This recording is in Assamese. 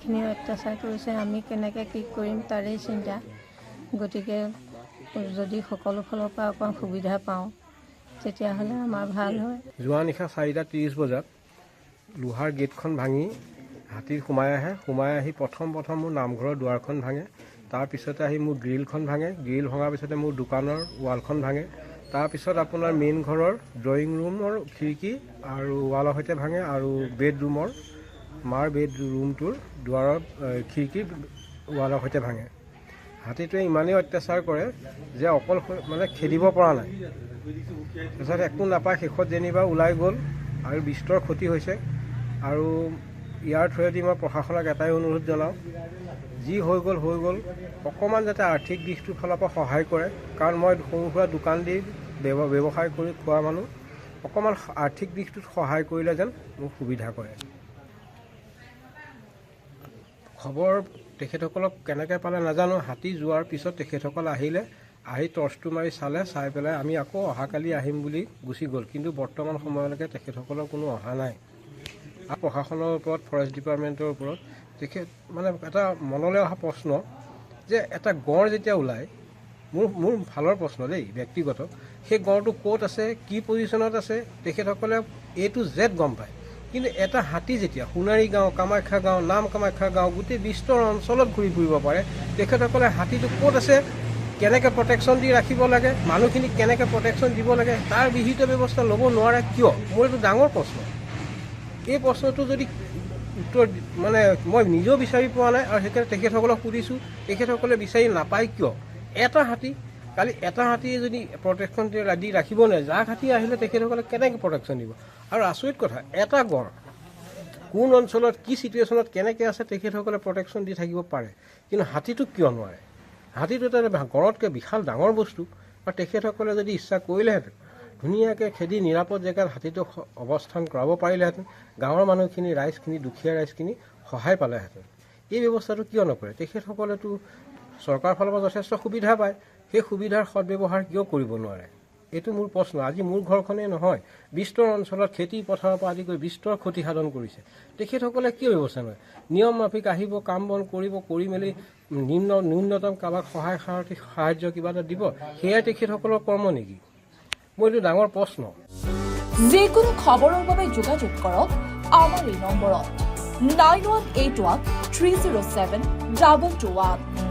বহুতখিনি অত্যাচাৰ কৰিছে। আমি কেনেকৈ কি কৰিম তাৰেই চিন্তা। গতিকে যদি সকলো ফালৰ পৰা অকণ সুবিধা পাওঁ তেতিয়াহ'লে আমাৰ ভাল হয়। যোৱা নিশা 4:30 বজাত লোহাৰ গেটখন ভাঙি হাতী সোমাই আহি প্ৰথম মোৰ নামঘৰৰ দুৱাৰখন ভাঙে। তাৰপিছতে আহি মোৰ গ্ৰিলখন ভাঙে। গ্ৰিল ভঙাৰ পিছতে মোৰ দোকানৰ ৱালখন ভাঙে। তাৰপিছত আপোনাৰ মেইন ঘৰৰ ড্ৰয়িং ৰুমৰ খিৰিকী আৰু ৱালৰ সৈতে ভাঙে আৰু বেডৰুমৰ মাৰ বেডৰুমটোৰ দুৱাৰৰ খিৰিকী ৱালৰ সৈতে ভাঙে। হাতীটোৱে ইমানেই অত্যাচাৰ কৰে যে অকল মানে খেদিব পৰা নাই। তাৰপিছত একো নাপায়, শেষত যেনিবা ওলাই গ'ল আৰু বিস্তৰ ক্ষতি হৈছে। আৰু ইয়াৰ থ্ৰুৱেদি মই প্ৰশাসনক এটাই অনুৰোধ জনাওঁ, যি হৈ গ'ল অকণমান যাতে আৰ্থিক দিশটোৰ ফালৰ পৰা সহায় কৰে। কাৰণ মই সৰু সুৰা দোকান দি ব্যৱসায় কৰি খোৱা মানুহ, অকণমান আৰ্থিক দিশটোত সহায় কৰিলে যেন মোক সুবিধা কৰে। খবৰ তেখেতসকলক কেনেকৈ পালে নাজানো। হাতী যোৱাৰ পিছত তেখেতসকল আহি টৰ্চটো মাৰি চাই পেলাই আমি আকৌ অহাকালি আহিম বুলি গুচি গ'ল। কিন্তু বৰ্তমান সময়লৈকে তেখেতসকলৰ কোনো অহা নাই। আৰু প্ৰশাসনৰ ওপৰত, ফৰেষ্ট ডিপাৰ্টমেণ্টৰ ওপৰত মানে এটা মনলৈ অহা প্ৰশ্ন যে এটা গড় যেতিয়া ওলায়, মোৰ ভালৰ প্ৰশ্ন দেই, ব্যক্তিগত, সেই গড়টো ক'ত আছে, কি পজিশ্যনত আছে, তেখেতসকলে A to Z গম পায়। কিন্তু এটা হাতী যেতিয়া সোণাৰী গাঁও, কামাখ্যা গাঁও, নাম কামাখ্যা গাঁও, গোটেই বিস্তৰ অঞ্চলত ঘূৰি ফুৰিব পাৰে, তেখেতসকলে হাতীটো ক'ত আছে, কেনেকৈ প্ৰটেকশ্যন দি ৰাখিব লাগে, মানুহখিনিক কেনেকৈ প্ৰটেকশ্যন দিব লাগে, তাৰ বিহিত ব্যৱস্থা ল'ব নোৱাৰে কিয়? মোৰ এইটো ডাঙৰ প্ৰশ্ন। এই প্ৰশ্নটো যদি উত্তৰ মানে মই নিজেও বিচাৰি পোৱা নাই, আৰু সেইকাৰণে তেখেতসকলক সুধিছোঁ, তেখেতসকলে বিচাৰি নাপায় কিয়? এটা হাতীয়ে যদি প্ৰটেকশ্যন দি ৰাখিব নোৱাৰে, যাক হাতী আহিলে তেখেতসকলে কেনেকৈ প্ৰটেকশ্যন দিব? আৰু আচৰিত কথা, এটা গড় কোন অঞ্চলত কি চিটুৱেশ্যনত কেনেকৈ আছে তেখেতসকলে প্ৰটেকশ্যন দি থাকিব পাৰে, কিন্তু হাতীটো কিয় নোৱাৰে? হাতীটো এটা গড়তকৈ বিশাল ডাঙৰ বস্তু। আৰু তেখেতসকলে যদি ইচ্ছা কৰিলেহেঁতেন, ধুনীয়াকৈ খেদি নিৰাপদ জেগাত হাতীটো অৱস্থান কৰাব পাৰিলেহেঁতেন, গাঁৱৰ মানুহখিনি, ৰাইজখিনি, দুখীয়া ৰাইজখিনি সহায় পালেহেঁতেন। এই ব্যৱস্থাটো কিয় নকৰে? তেখেতসকলেতো চৰকাৰৰ ফালৰ পৰা যথেষ্ট সুবিধা পায়, সেই সুবিধাৰ সদব্যৱহাৰ কিয় কৰিব নোৱাৰে? এইটো মোৰ প্ৰশ্ন। আজি মোৰ ঘৰখনেই নহয়, বিস্তৰ অঞ্চলত খেতি পথাৰৰ পৰা আদি কৰি বিস্তৰ ক্ষতি সাধন কৰিছে। তেখেতসকলে কিয় ব্যৱস্থা নলয়? নিয়ম মাফিক আহিব, কাম বন কৰি মেলি ন্যূনতম কাৰোবাক সাহায্য কিবা এটা দিব, সেয়াই তেখেতসকলৰ কৰ্ম নেকি? মোৰ এইটো ডাঙৰ প্ৰশ্ন। যিকোনো খবৰৰ বাবে যোগাযোগ কৰক আমাৰ এই নম্বৰত 9181 307 221।